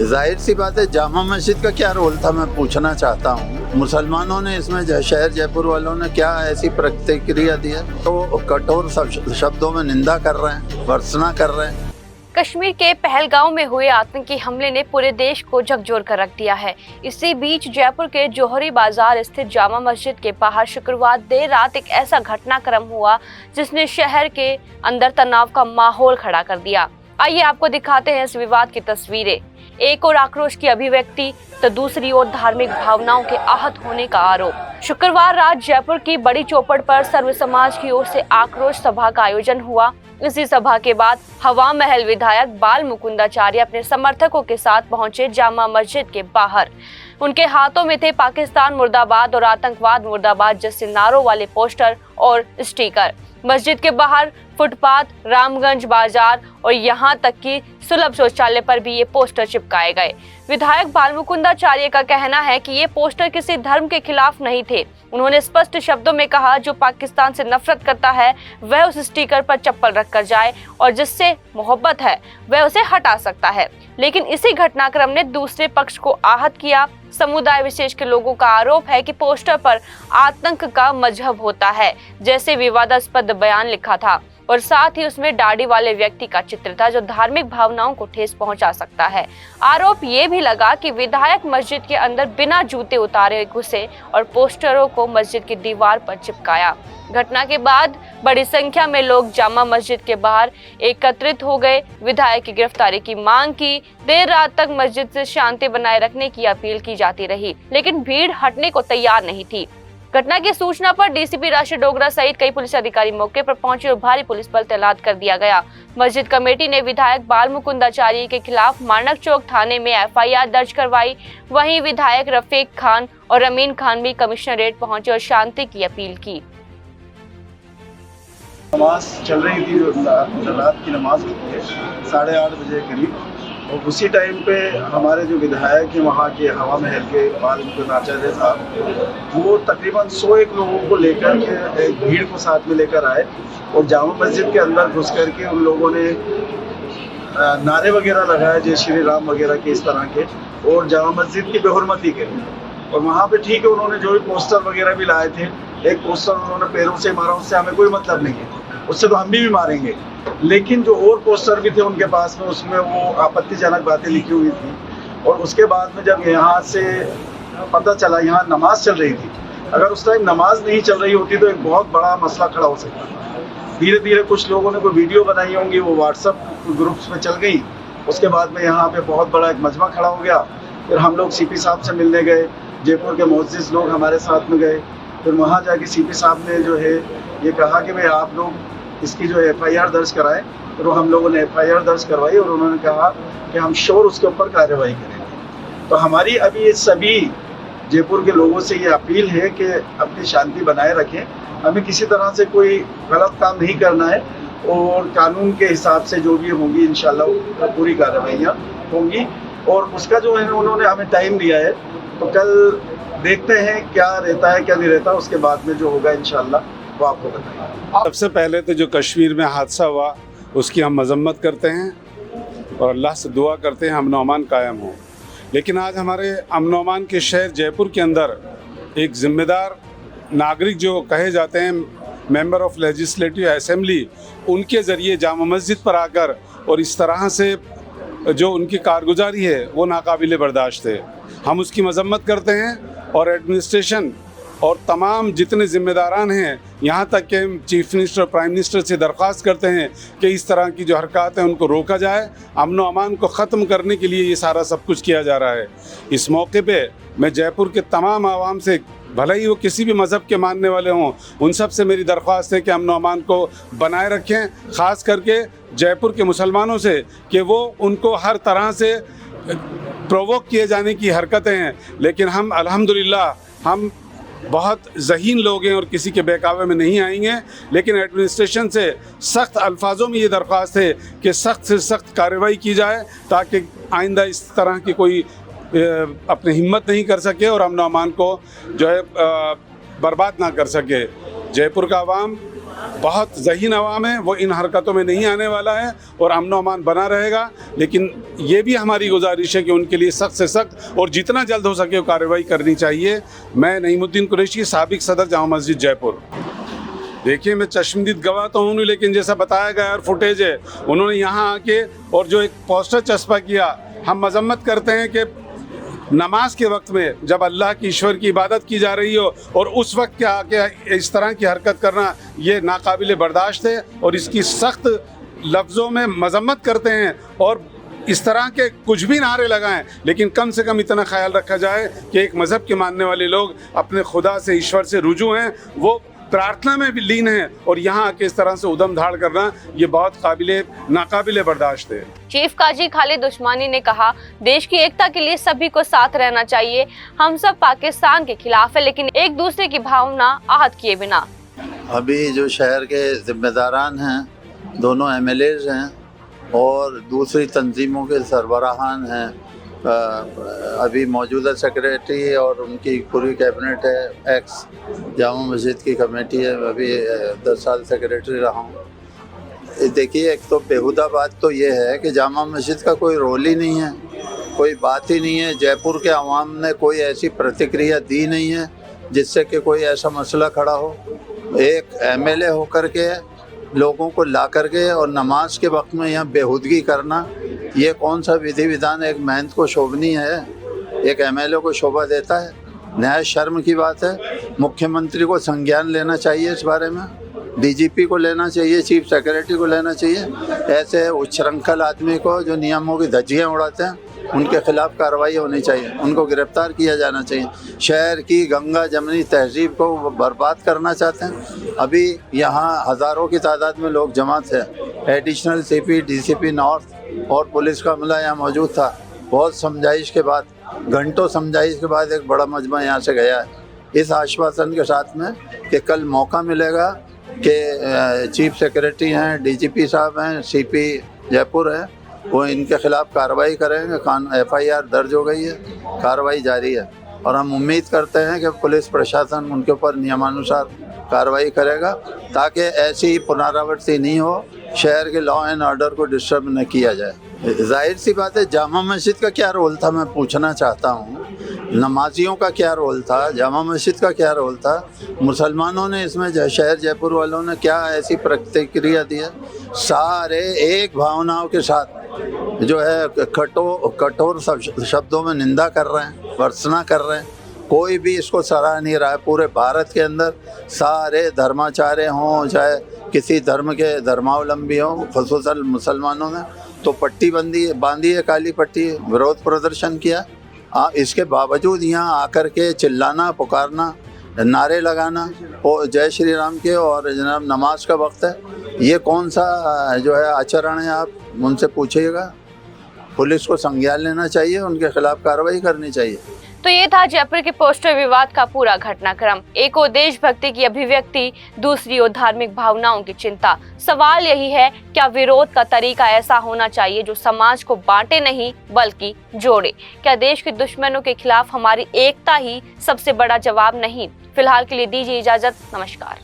जाहिर सी बात है, जामा मस्जिद का क्या रोल था मैं पूछना चाहता हूँ। मुसलमानों ने इसमें शहर जयपुर वालों ने क्या ऐसी प्रतिक्रिया दी है, तो कठोर शब्दों में निंदा कर रहे हैं, भर्त्सना कर रहे हैं। कश्मीर के पहलगांव में हुए आतंकी हमले ने पूरे देश को झकझोर कर रख दिया है। इसी बीच जयपुर के जौहरी बाजार स्थित जामा मस्जिद के बाहर शुक्रवार देर रात एक ऐसा घटनाक्रम हुआ जिसने शहर के अंदर तनाव का माहौल खड़ा कर दिया। आइए आपको दिखाते हैं इस विवाद की तस्वीरें। एक और आक्रोश की अभिव्यक्ति तो दूसरी ओर धार्मिक भावनाओं के आहत होने का आरोप। शुक्रवार रात जयपुर की बड़ी चौपड़ पर सर्व समाज की ओर से आक्रोश सभा का आयोजन हुआ। इसी सभा के बाद हवा महल विधायक बाल मुकुंदाचार्य अपने समर्थकों के साथ पहुंचे जामा मस्जिद के बाहर। उनके हाथों में थे पाकिस्तान मुर्दाबाद और आतंकवाद मुर्दाबाद जैसे नारों वाले पोस्टर और स्टिकर। मस्जिद के बाहर फुटपाथ, रामगंज बाजार और यहाँ तक कि सुलभ शौचालय पर भी ये पोस्टर चिपकाए गए। विधायक बाल मुकुंदाचार्य का कहना है कि ये पोस्टर किसी धर्म के खिलाफ नहीं थे। उन्होंने स्पष्ट शब्दों में कहा, जो पाकिस्तान से नफरत करता है वह उस स्टिकर पर चप्पल रखकर जाए और जिससे मोहब्बत है वह उसे हटा सकता है। लेकिन इसी घटनाक्रम ने दूसरे पक्ष को आहत किया। समुदाय विशेष के लोगों का आरोप है कि पोस्टर पर आतंक का मजहब होता है जैसे विवादास्पद बयान लिखा था और साथ ही उसमें दाढ़ी वाले व्यक्ति का चित्र था जो धार्मिक भावनाओं को ठेस पहुंचा सकता है। आरोप ये भी लगा कि विधायक मस्जिद के अंदर बिना जूते उतारे घुसे और पोस्टरों को मस्जिद की दीवार पर चिपकाया। घटना के बाद बड़ी संख्या में लोग जामा मस्जिद के बाहर एकत्रित हो गए, विधायक की गिरफ्तारी की मांग की। देर रात तक मस्जिद से शांति बनाए रखने की अपील की जाती रही, लेकिन भीड़ हटने को तैयार नहीं थी। घटना की सूचना पर डीसीपी राशि डोगरा सहित कई पुलिस अधिकारी मौके पर पहुंचे और भारी पुलिस बल तैनात कर दिया गया। मस्जिद कमेटी ने विधायक बाल मुकुंदाचार्य के खिलाफ मानक चौक थाने में एफआईआर दर्ज करवाई। वहीं विधायक रफीक खान और अमीन खान भी कमिश्नरेट पहुंचे और शांति की अपील की। नमाज चल रही थी, जो रात की नमाज होती है 8:30 बजे करीब, और उसी टाइम पे हमारे जो विधायक हैं वहाँ के हवा महल के बाल मुकुंदाचार्य साहब, वो तकरीबन 101 लोगों को लेकर के एक भीड़ को साथ में लेकर आए और जामा मस्जिद के अंदर घुस करके उन लोगों ने नारे वगैरह लगाए जय श्री राम वगैरह के इस तरह के, और जामा मस्जिद की बेहुरमती करी। और वहाँ पे ठीक है, उन्होंने जो भी पोस्टर वगैरह भी लाए थे, एक पोस्टर उन्होंने पैरों से मारा, उससे हमें कोई मतलब नहीं है, उससे तो हम भी मारेंगे। लेकिन जो और पोस्टर भी थे उनके पास में, उसमें वो आपत्तिजनक बातें लिखी हुई थी। और उसके बाद में जब यहाँ से पता चला यहाँ नमाज चल रही थी, अगर उस टाइम नमाज नहीं चल रही होती तो एक बहुत बड़ा मसला खड़ा हो सकता था। धीरे धीरे कुछ लोगों ने कोई वीडियो बनाई होंगी, वो व्हाट्सएप ग्रुप्स में चल गई। उसके बाद में यहाँ पे बहुत बड़ा एक मजमा खड़ा हो गया। फिर हम लोग सीपी साहब से मिलने गए, जयपुर के मोअज़्ज़िज़ लोग हमारे साथ में गए। फिर वहाँ जाके सीपी साहब ने जो है ये कहा कि भाई आप लोग इसकी जो एफआईआर दर्ज कराएं। तो हम लोगों ने एफआईआर दर्ज करवाई और उन्होंने कहा कि हम श्योर उसके ऊपर कार्रवाई करेंगे। तो हमारी अभी ये सभी जयपुर के लोगों से ये अपील है कि अपनी शांति बनाए रखें, हमें किसी तरह से कोई गलत काम नहीं करना है और कानून के हिसाब से जो भी होगी इंशाल्लाह पूरी कार्रवाइयाँ होंगी। और उसका जो है उन्होंने हमें टाइम दिया है, तो कल देखते हैं क्या रहता है क्या नहीं रहता, उसके बाद में जो होगा इंशाल्लाह वो आपको बताएंगे। सबसे पहले तो जो कश्मीर में हादसा हुआ उसकी हम मजम्मत करते हैं और अल्लाह से दुआ करते हैं अमन व अमान कायम हो। लेकिन आज हमारे अमन व अमान के शहर जयपुर के अंदर एक ज़िम्मेदार नागरिक जो कहे जाते हैं मेंबर ऑफ लेजिस्लेटिव असेंबली, उनके ज़रिए जामा मस्जिद पर आकर और इस तरह से जो उनकी कारगुजारी है वो नाकाबिले बर्दाश्त है। हम उसकी मजम्मत करते हैं और एडमिनिस्ट्रेशन और तमाम जितने ज़िम्मेदारान हैं, यहाँ तक कि चीफ मिनिस्टर प्राइम मिनिस्टर से दरख्वास्त करते हैं कि इस तरह की जो हरकत हैं उनको रोका जाए, अमन व अमान को ख़त्म करने के लिए ये सारा सब कुछ किया जा रहा है। इस मौके पे मैं जयपुर के तमाम आवाम से, भले ही वो किसी भी मज़हब के मानने वाले हों, उन सब से मेरी दरख्वास्त है कि अमन व अमान को बनाए रखें, ख़ास करके जयपुर के मुसलमानों से कि वो उनको हर तरह से प्रोवोक किए जाने की हरकतें हैं। लेकिन हम अल्हम्दुलिल्लाह हम बहुत ज़हीन लोग हैं और किसी के बहकावे में नहीं आएंगे। लेकिन एडमिनिस्ट्रेशन से सख्त अल्फाजों में ये दरख्वास्त है कि सख्त से सख्त कार्रवाई की जाए ताकि आइंदा इस तरह की कोई अपनी हिम्मत नहीं कर सके और अमन व अमान को जो है बर्बाद ना कर सके। जयपुर का आवाम बहुत ज़हीन अवाम है, वो इन हरकतों में नहीं आने वाला है और अमन व अमान बना रहेगा। लेकिन ये भी हमारी गुजारिश है कि उनके लिए सख्त से सख्त और जितना जल्द हो सके वो कार्रवाई करनी चाहिए। मैं नईमुद्दीन कुरैशी, साबिक सदर जामा मस्जिद जयपुर। देखिए, मैं चश्मदीद गवाह तो हूँ नहीं, लेकिन जैसा बताया गया और फुटेज है, उन्होंने यहाँ आके और जो एक पोस्टर चस्पा किया, हम मजम्मत करते हैं कि नमाज के वक्त में जब अल्लाह की, ईश्वर की इबादत की जा रही हो और उस वक्त क्या आके इस तरह की हरकत करना, ये नाकाबिल बर्दाश्त है और इसकी सख्त लफ्ज़ों में मजम्मत करते हैं। और इस तरह के कुछ भी नारे लगाएं, लेकिन कम से कम इतना ख्याल रखा जाए कि एक मज़हब के मानने वाले लोग अपने खुदा से, ईश्वर से रुजू हैं, वो प्रार्थना में भी लीन है और यहाँ आके इस तरह से उदम धाड़ करना ये बहुत नाकाबिले बर्दाश्त है। चीफ काजी खालिद उस्मानी ने कहा, देश की एकता के लिए सभी को साथ रहना चाहिए। हम सब पाकिस्तान के खिलाफ है, लेकिन एक दूसरे की भावना आहत किए बिना। अभी जो शहर के जिम्मेदारान हैं, दोनों MLAs हैं और दूसरी तंजीमों के सरबराहान हैं, अभी मौजूदा सेक्रेटरी और उनकी पूरी कैबिनेट है, एक्स जामा मस्जिद की कमेटी है, अभी 10 साल सेक्रेटरी रहा हूँ। देखिए, एक तो बेहुदा बात तो ये है कि जामा मस्जिद का कोई रोल ही नहीं है, कोई बात ही नहीं है। जयपुर के अवाम ने कोई ऐसी प्रतिक्रिया दी नहीं है जिससे कि कोई ऐसा मसला खड़ा हो। एक MLA होकर के लोगों को ला करके और नमाज के वक्त में यहाँ बेहुदगी करना, ये कौन सा विधि विधान एक महंत को शोभनी है, एक MLA को शोभा देता है? नया शर्म की बात है। मुख्यमंत्री को संज्ञान लेना चाहिए इस बारे में, DGP को लेना चाहिए, चीफ सेक्रेटरी को लेना चाहिए। ऐसे उच्छृंखल आदमी को जो नियमों की धज्जियाँ उड़ाते हैं, उनके खिलाफ कार्रवाई होनी चाहिए, उनको गिरफ्तार किया जाना चाहिए। शहर की गंगा जमनी तहजीब को बर्बाद करना चाहते हैं। अभी यहाँ हज़ारों की तादाद में लोग जमा थे। एडिशनल CP, DCP नॉर्थ और पुलिस का अमला यहाँ मौजूद था। बहुत समझाइश के बाद, घंटों समझाइश के बाद एक बड़ा मजमा यहाँ से गया है, इस आश्वासन के साथ में कि कल मौका मिलेगा कि चीफ सेक्रेटरी हैं, DGP साहब हैं, CP जयपुर हैं, वो इनके खिलाफ कार्रवाई करेंगे। FIR दर्ज हो गई है, कार्रवाई जारी है और हम उम्मीद करते हैं कि पुलिस प्रशासन उनके ऊपर नियमानुसार कार्रवाई करेगा ताकि ऐसी पुनरावृत्ति नहीं हो, शहर के लॉ एंड ऑर्डर को डिस्टर्ब न किया जाए। जाहिर सी बात है, जामा मस्जिद का क्या रोल था, मैं पूछना चाहता हूँ। नमाजियों का क्या रोल था, जामा मस्जिद का क्या रोल था? मुसलमानों ने इसमें शहर जयपुर वालों ने क्या ऐसी प्रतिक्रिया दी है? सारे एक भावनाओं के साथ जो है कठोर शब्दों में निंदा कर रहे हैं, भर्त्सना कर रहे हैं। कोई भी इसको सराह नहीं रहा है। पूरे भारत के अंदर सारे धर्माचार्य हों, चाहे किसी धर्म के धर्मावलंबी हों, ख़ुसूसन मुसलमानों ने तो पट्टी बांधी है, काली पट्टी, विरोध प्रदर्शन किया। इसके बावजूद यहाँ आकर के चिल्लाना, पुकारना, नारे लगाना और जय श्री राम के और जनाब नमाज का वक्त है, ये कौन सा जो है आचरण है? आप उनसे पूछिएगा। पुलिस को संज्ञान लेना चाहिए, उनके खिलाफ कार्रवाई करनी चाहिए। तो ये था जयपुर के पोस्टर विवाद का पूरा घटनाक्रम। एक ओर देशभक्ति की अभिव्यक्ति, दूसरी ओर धार्मिक भावनाओं की चिंता। सवाल यही है, क्या विरोध का तरीका ऐसा होना चाहिए जो समाज को बांटे नहीं बल्कि जोड़े? क्या देश के दुश्मनों के खिलाफ हमारी एकता ही सबसे बड़ा जवाब नहीं? फिलहाल के लिए दीजिए इजाजत, नमस्कार।